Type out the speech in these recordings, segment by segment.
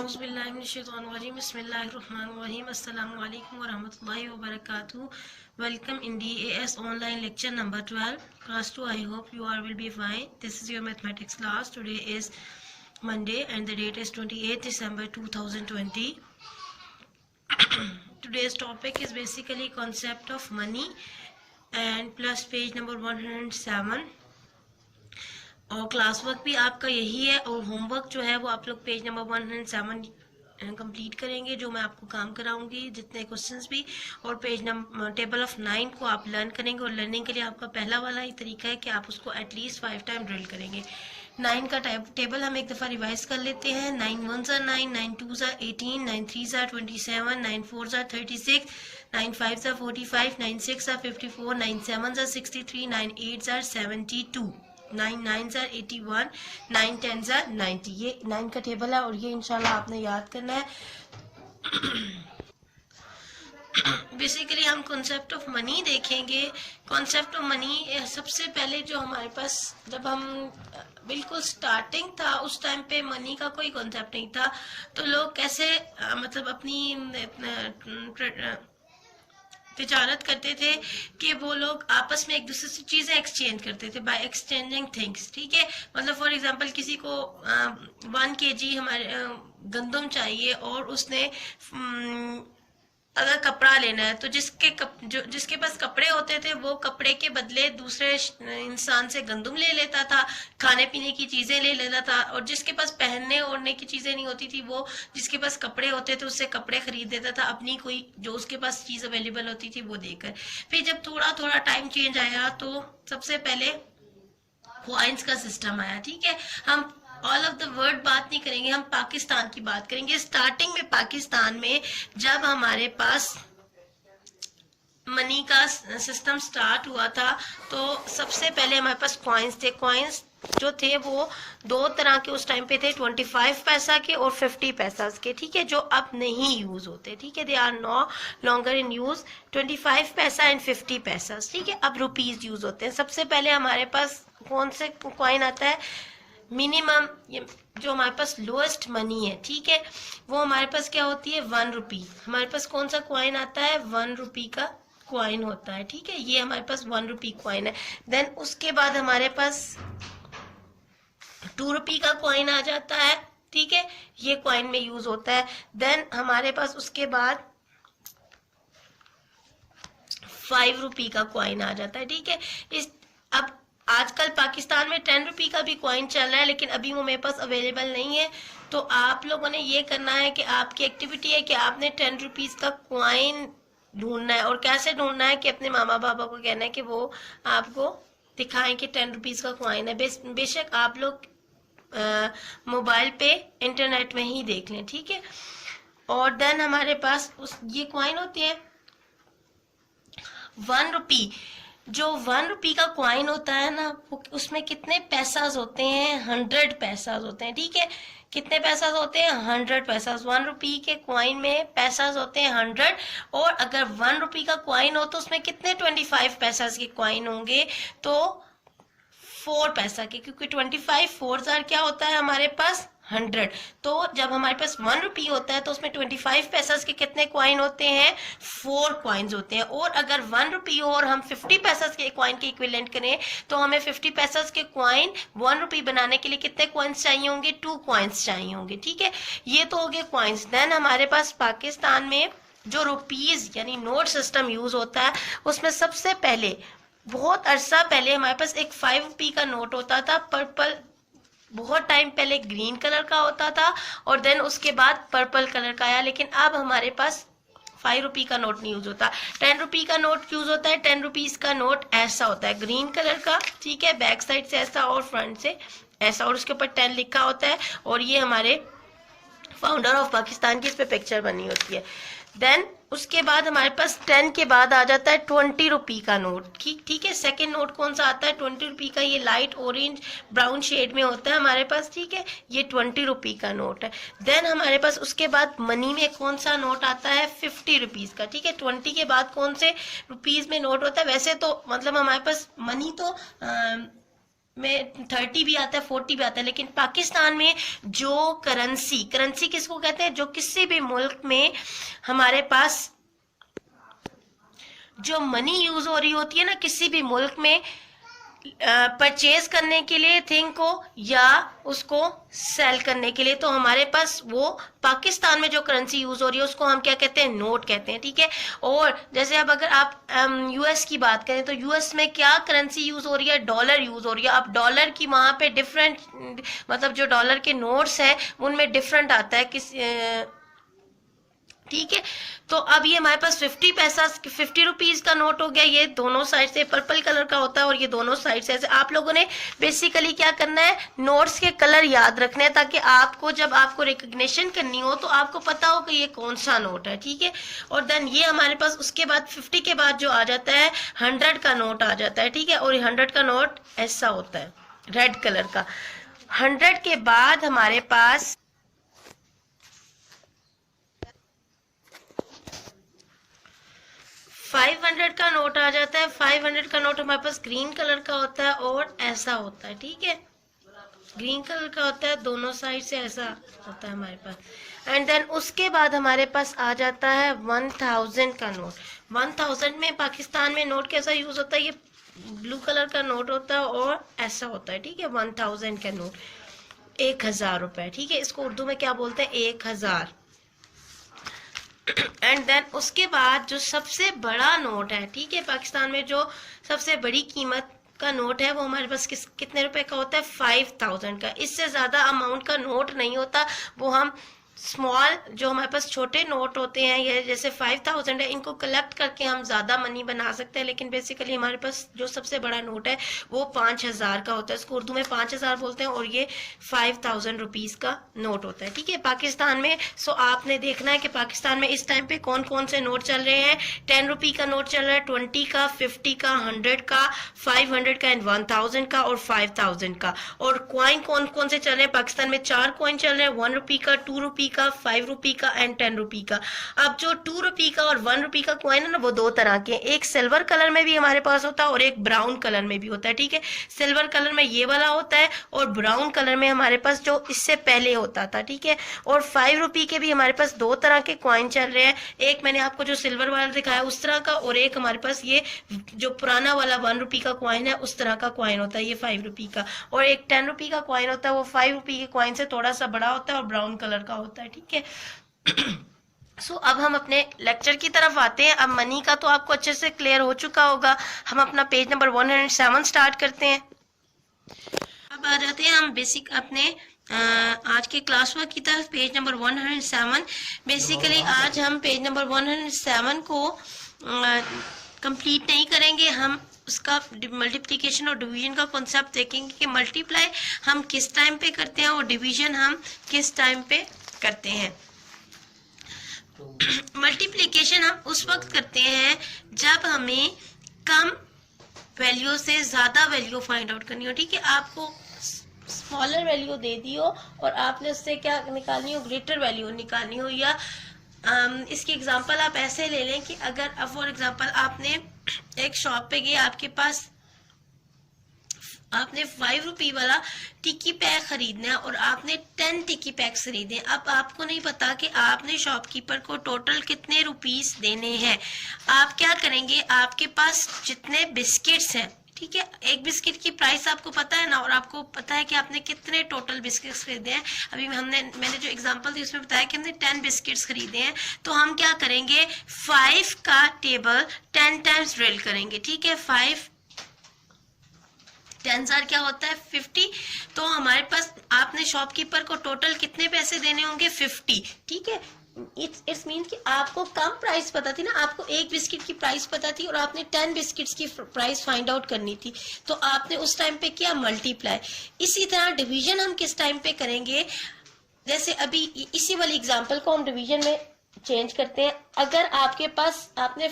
Bismillahirrahmanirrahim. Assalamu alaikum wa rahmatullahi wa barakatuh. Welcome in DAS online lecture number 12. Class 2, I hope you all will be fine. This is your mathematics class. Today is Monday and the date is 28th December 2020. Today's topic is basically concept of money and plus page number 107. और class work भी आपका यही है और homework जो है वो आप लोग पेज नंबर 107 कंप्लीट करेंगे, जो मैं आपको काम कराऊंगी जितने क्वेश्चंस भी, और पेज नंबर टेबल ऑफ 9 को आप लर्न करेंगे। और लर्निंग के लिए आपका पहला वाला ही तरीका है कि आप उसको एटलीस्ट 5 टाइम ड्रिल करेंगे। 9 का टेबल हम एक दफ़ा रिवाइज कर लेते हैं। 9 1 9, 9 2 18, 9 3 27, 9 4 36, 9 5 45, 9 6 54, 9 7 63, 9 8 72, 9 9 81, 9 10 90। ये 9 का टेबल है और ये इंशाल्लाह आपने याद करना है। बेसिकली हम कॉन्सेप्ट ऑफ मनी देखेंगे। कॉन्सेप्ट ऑफ मनी सबसे पहले जो हमारे पास, जब हम बिल्कुल स्टार्टिंग था उस टाइम पे मनी का कोई कॉन्सेप्ट नहीं था, तो लोग कैसे मतलब अपनी तिजारत करते थे कि वो लोग आपस में एक दूसरे से चीज़ें एक्सचेंज करते थे बाय एक्सचेंजिंग थिंग्स। ठीक है, मतलब फॉर एग्जांपल किसी को 1 kg हमारे गंदम चाहिए और उसने अगर कपड़ा लेना है तो जिसके पास कपड़े होते थे वो कपड़े के बदले दूसरे इंसान से गंदम ले लेता था, खाने पीने की चीजें ले लेता था। और जिसके पास पहनने ओढ़ने की चीजें नहीं होती थी वो जिसके पास कपड़े होते थे उससे कपड़े खरीद देता था, अपनी कोई जो उसके पास चीज अवेलेबल होती थी वो देकर। फिर जब थोड़ा थोड़ा टाइम चेंज आया तो सबसे पहले कॉइन्स का सिस्टम आया। ठीक है, हम ऑल ऑफ द वर्ल्ड बात नहीं करेंगे, हम पाकिस्तान की बात करेंगे। स्टार्टिंग में पाकिस्तान में जब हमारे पास मनी का सिस्टम स्टार्ट हुआ था तो सबसे पहले हमारे पास कॉइन्स थे। कॉइन्स जो थे वो 2 तरह के उस टाइम पे थे, 25 पैसा के और 50 पैसा के। ठीक है, जो अब नहीं यूज होते। ठीक है, they are no longer in use. 25 पैसा एंड 50 पैसा। ठीक है, अब रुपीज यूज होते हैं। सबसे पहले हमारे पास कौन से कॉइन आता है? मिनिमम, जो हमारे पास लोएस्ट मनी है, ठीक है, वो हमारे पास क्या होती है? 1 रुपी। हमारे पास कौन सा कॉइन आता है? 1 रुपी का कॉइन होता है। ठीक है, ये हमारे पास 1 रुपी कॉइन है। देन उसके बाद हमारे पास 2 रुपी का कॉइन आ जाता है। ठीक है, ये कॉइन में यूज होता है। देन हमारे पास उसके बाद 5 रुपी का कॉइन आ जाता है। ठीक है, अब आजकल पाकिस्तान में 10 रुपी का भी कॉइन चल रहा है, लेकिन अभी वो मेरे पास अवेलेबल नहीं है। तो आप लोगों ने ये करना है कि आपकी एक्टिविटी है कि आपने 10 रुपीज का कॉइन ढूंढना है। और कैसे ढूंढना है कि अपने मामा पापा को कहना है कि वो आपको दिखाएं कि 10 रुपीज का कॉइन है। बेशक आप लोग मोबाइल पे इंटरनेट में ही देख लें। ठीक है, और देन हमारे पास ये कॉइन होते हैं 1 रुपी। जो 1 रुपी का कॉइन होता है ना, उसमें कितने पैसाज होते हैं? 100 पैसाज होते हैं। ठीक है, कितने पैसाज होते हैं? 100 पैसाज। 1 रुपी के कॉइन में पैसाज होते हैं 100। और अगर 1 रुपी का कॉइन हो तो उसमें कितने 25 पैसाज के कॉइन होंगे? तो 4 पैसा के, क्योंकि 25 4 क्या होता है हमारे पास? 100। तो जब हमारे पास 1 रुपी होता है तो उसमें 25 पैसा के कितने कॉइन होते हैं? 4 कॉइन्स होते हैं। और अगर 1 रुपी हो और हम 50 पैसा के कॉइन के इक्विवेलेंट करें तो हमें 50 पैसा के कॉइन 1 रुपी बनाने के लिए कितने कॉइन्स चाहिए होंगे? 2 कॉइन्स चाहिए होंगे। ठीक है, ये तो हो गए कॉइन्स। देन हमारे पास पाकिस्तान में जो रुपीज यानी नोट सिस्टम यूज होता है उसमें सबसे पहले, बहुत अरसा पहले हमारे पास एक 5 रुपी का नोट होता था, पर्पल। बहुत टाइम पहले ग्रीन कलर का होता था और देन उसके बाद पर्पल कलर का आया। लेकिन अब हमारे पास 5 रुपी का नोट नहीं यूज होता। 10 रुपी का नोट यूज होता है। 10 रुपीज का नोट ऐसा होता है, ग्रीन कलर का। ठीक है, बैक साइड से ऐसा और फ्रंट से ऐसा, और उसके ऊपर 10 लिखा होता है। और ये हमारे फाउंडर ऑफ पाकिस्तान की इस पे पिक्चर बनी होती है। देन उसके बाद हमारे पास 10 के बाद आ जाता है 20 रुपी का नोट। ठीक है, सेकंड नोट कौन सा आता है? 20 रुपी का। ये लाइट ऑरेंज ब्राउन शेड में होता है हमारे पास। ठीक है, ये 20 रुपी का नोट है। देन हमारे पास उसके बाद मनी में कौन सा नोट आता है? 50 रुपीज का। ठीक है, 20 के बाद कौन से रुपीज में नोट होता है? वैसे तो मतलब हमारे पास मनी तो में 30 भी आता है, 40 भी आता है, लेकिन पाकिस्तान में जो करेंसी किसको कहते हैं, जो किसी भी मुल्क में हमारे पास जो मनी यूज हो रही होती है ना किसी भी मुल्क में परचेज करने के लिए थिंग को या उसको सेल करने के लिए, तो हमारे पास वो पाकिस्तान में जो करेंसी यूज हो रही है उसको हम क्या कहते हैं, नोट कहते हैं, ठीक है। और जैसे अब अगर आप यूएस की बात करें तो यूएस में क्या करेंसी यूज हो रही है, डॉलर यूज हो रही है। अब डॉलर की वहां पे डिफरेंट, मतलब जो डॉलर के नोट्स हैं उनमें डिफरेंट आता है किस, ठीक है। तो अब ये हमारे पास 50 पैसा 50 रुपीज का नोट हो गया, ये दोनों साइड से पर्पल कलर का होता है और ये दोनों साइड से ऐसे। आप लोगों ने बेसिकली क्या करना है, नोट्स के कलर याद रखने हैं ताकि आपको जब आपको रिकग्निशन करनी हो तो आपको पता हो कि ये कौन सा नोट है, ठीक है। और देन ये हमारे पास उसके बाद 50 के बाद जो आ जाता है 100 का नोट आ जाता है, ठीक है। और ये 100 का नोट ऐसा होता है रेड कलर का। 100 के बाद हमारे पास 500 का नोट आ जाता है। 500 का नोट हमारे पास ग्रीन कलर का होता है और ऐसा होता है, ठीक है। ग्रीन कलर का होता है, दोनों साइड से ऐसा होता है हमारे पास। एंड देन उसके बाद हमारे पास आ जाता है 1000 का नोट। 1000 में पाकिस्तान में नोट कैसा यूज होता है, ये ब्लू कलर का नोट होता है और ऐसा होता है, ठीक है। 1000 का नोट 1000 रुपए, ठीक है। इसको उर्दू में क्या बोलते हैं, 1000। एंड देन उसके बाद जो सबसे बड़ा नोट है, ठीक है, पाकिस्तान में जो सबसे बड़ी कीमत का नोट है वो हमारे पास कितने रुपए का होता है, 5000 का। इससे ज्यादा अमाउंट का नोट नहीं होता, वो हम स्मॉल जो हमारे पास छोटे नोट होते हैं, ये जैसे 5000 है, इनको कलेक्ट करके हम ज्यादा मनी बना सकते हैं। लेकिन बेसिकली हमारे पास जो सबसे बड़ा नोट है वो 5000 का होता है, इसको उर्दू में 5000 बोलते हैं और ये 5000 रुपीज का नोट होता है, ठीक है, पाकिस्तान में। सो आपने देखना है कि पाकिस्तान में इस टाइम पे कौन कौन से नोट चल रहे हैं। 10 रुपी का नोट चल रहा है, 20 का, 50 का, 100 का, 500 का एंड 1000 का और 5000 का। और क्वाइन कौन कौन से चल रहे हैं, पाकिस्तान में 4 क्वाइन चल रहे हैं, 1 रुपी का, 2 रुपी का, 5 रुपी का एंड 10 रुपी का। अब जो 2 रुपी का और 1 रुपी का कॉइन है ना वो दो तरह के हैं, एक सिल्वर कलर में भी हमारे पास होता है और एक ब्राउन कलर में भी होता है, ठीक है। सिल्वर कलर में ये वाला होता है और ब्राउन कलर में हमारे पास जो इससे पहले होता था, ठीक है। और 5 रुपी के भी हमारे पास दो तरह के कॉइन चल रहे हैं, एक मैंने आपको जो सिल्वर वाला दिखाया उस तरह का, और एक हमारे पास ये जो पुराना वाला 1 रुपी का कॉइन है उस तरह का कॉइन होता है, ये 5 रुपी का। और एक 10 रुपी का कॉइन होता है, वो 5 रुपी के कॉइन से थोड़ा सा बड़ा होता है और ब्राउन कलर का होता है, ठीक है। अब हम अपने लेक्चर की तरफ आते हैं। अब मनी का तो आपको अच्छे से क्लियर हो चुका होगा। हम अपना पेज नंबर 107 स्टार्ट करते हैं। अब आ जाते हैं हम बेसिक अपने आज के क्लास वर्क की तरफ, पेज नंबर 107। बेसिकली आज हम पेज नंबर 107 को कंप्लीट नहीं करेंगे, हम उसका मल्टीप्लिकेशन और डिवीजन का कॉन्सेप्ट देखेंगे कि मल्टीप्लाई हम किस टाइम पे करते हैं और डिवीजन हम किस टाइम पे करते हैं। मल्टीप्लिकेशन हम उस वक्त करते हैं जब हमें कम वैल्यू से ज्यादा वैल्यू फाइंड आउट करनी हो, ठीक है। आपको स्मॉलर वैल्यू दे दी हो और आपने उससे क्या निकालनी हो, ग्रेटर वैल्यू निकालनी हो। या इसकी एग्जांपल आप ऐसे ले लें कि अगर अब फॉर एग्जांपल आपने एक शॉप पे गए, आपके पास आपने 5 रुपी वाला टिक्की पैक खरीदना है और आपने 10 टिक्की पैक्स खरीदे। अब आपको नहीं पता कि आपने शॉपकीपर को टोटल कितने रुपीस देने हैं। आप क्या करेंगे, आपके पास जितने बिस्किट्स हैं, ठीक है, एक बिस्किट की प्राइस आपको पता है ना, और आपको पता है कि आपने कितने टोटल बिस्किट्स खरीदे हैं। अभी मैंने जो एग्जांपल दी उसमें बताया कि हमने 10 बिस्किट्स खरीदे हैं। तो हम क्या करेंगे, 5 का टेबल 10 टाइम्स ड्रिल करेंगे, ठीक है। 5 10,000 क्या होता है, 50। तो हमारे पास आपने शॉपकीपर को टोटल कितने पैसे देने होंगे, 50, ठीक है। इट्स मीन कि आपको कम प्राइस पता थी ना, आपको एक बिस्किट की प्राइस पता थी और आपने 10 बिस्किट्स की प्राइस फाइंड आउट करनी थी, तो आपने उस टाइम पे किया मल्टीप्लाई। इसी तरह डिवीजन हम किस टाइम पे करेंगे, जैसे अभी इसी वाली एग्जांपल को हम डिवीजन में चेंज करते हैं। अगर आपके पास आपने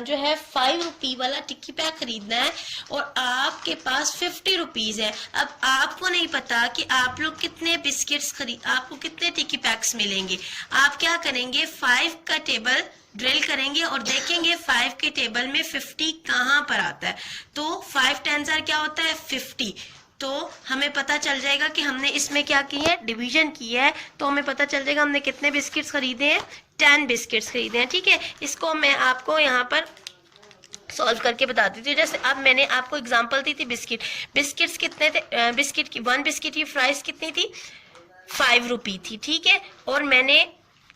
जो है 5 रुपी वाला टिक्की पैक खरीदना है और आपके पास 50 रुपीज है, अब आपको नहीं पता कि आप लोग कितने बिस्किट्स आपको कितने टिक्की पैक्स मिलेंगे। आप क्या करेंगे, 5 का टेबल ड्रिल करेंगे और देखेंगे 5 के टेबल में 50 कहाँ पर आता है। तो 5 10,000 क्या होता है, 50। तो हमें पता चल जाएगा कि हमने इसमें क्या किया है, डिवीजन किया है। तो हमें पता चल जाएगा हमने कितने बिस्किट्स खरीदे हैं, 10 बिस्किट्स खरीदे हैं। ठीक है, इसको मैं आपको यहाँ पर सॉल्व करके बता देती हूँ। जैसे अब मैंने आपको एग्जांपल दी थी बिस्किट्स कितने थे, बिस्किट की 1 बिस्किट की प्राइस कितनी थी, 5 रुपी थी। ठीक है, और मैंने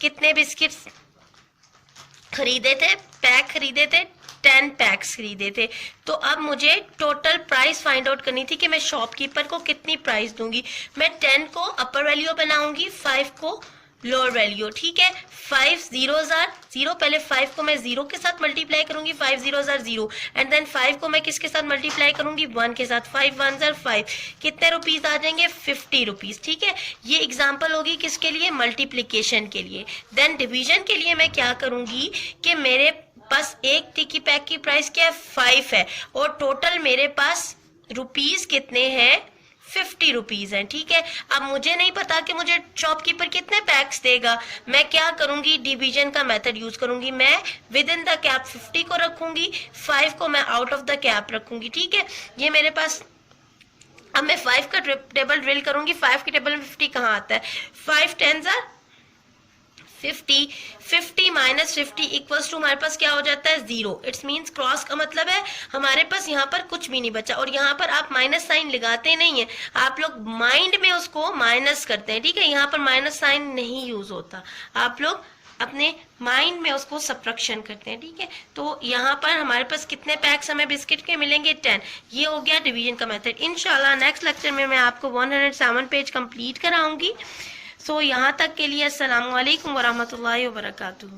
कितने बिस्किट्स खरीदे थे, पैक खरीदे थे, 10 पैक्स खरीदे थे। तो अब मुझे टोटल प्राइस फाइंड आउट करनी थी कि मैं शॉपकीपर को कितनी प्राइस दूंगी। मैं 10 को अपर वैल्यू बनाऊंगी, 5 को लोअर वैल्यू। ठीक है, 5 zeros are 0, पहले 5 को मैं 0 के साथ मल्टीप्लाई करूंगी, 5 zeros are 0, एंड देन 5 को मैं किसके साथ मल्टीप्लाई करूंगी, 1 के साथ, 5 ones are 5। कितने रुपीज आ जाएंगे, 50 रुपीज। ठीक है, ये एग्जाम्पल होगी किसके लिए, मल्टीप्लीकेशन के लिए। देन डिवीजन के लिए मैं क्या करूंगी कि मेरे पास एक टिक्की पैक की प्राइस क्या है, 5 है, और टोटल मेरे पास रुपीज कितने हैं, 50 रुपीज है। ठीक है, अब मुझे नहीं पता कि मुझे शॉपकीपर कितने पैक्स देगा। मैं क्या करूंगी, डिवीजन का मेथड यूज करूंगी। मैं विद इन द कैप 50 को रखूंगी, 5 को मैं आउट ऑफ द कैप रखूंगी। ठीक है, ये मेरे पास, अब मैं 5 का टेबल ड्रिल करूंगी। 5 के टेबल में 50 कहाँ आता है, 5 10s are 50, 50 minus 50 equals to हमारे पास क्या हो जाता है, 0। इट्स मीन्स क्रॉस का मतलब है हमारे पास यहाँ पर कुछ भी नहीं बचा। और यहाँ पर आप माइनस साइन लगाते नहीं है, आप लोग माइंड में उसको माइनस करते हैं। ठीक है, यहाँ पर माइनस साइन नहीं यूज होता, आप लोग अपने माइंड में उसको सब्ट्रैक्शन करते हैं। ठीक है, तो यहाँ पर हमारे पास कितने पैक्स हमें बिस्किट के मिलेंगे, 10। ये हो गया डिवीजन का मेथड। इंशाल्लाह नेक्स्ट लेक्चर में मैं आपको 107 पेज कंप्लीट कराऊंगी। सो यहाँ तक के लिए अस्सलाम वालेकुम वरहमतुल्लाहि वबरकातुहू।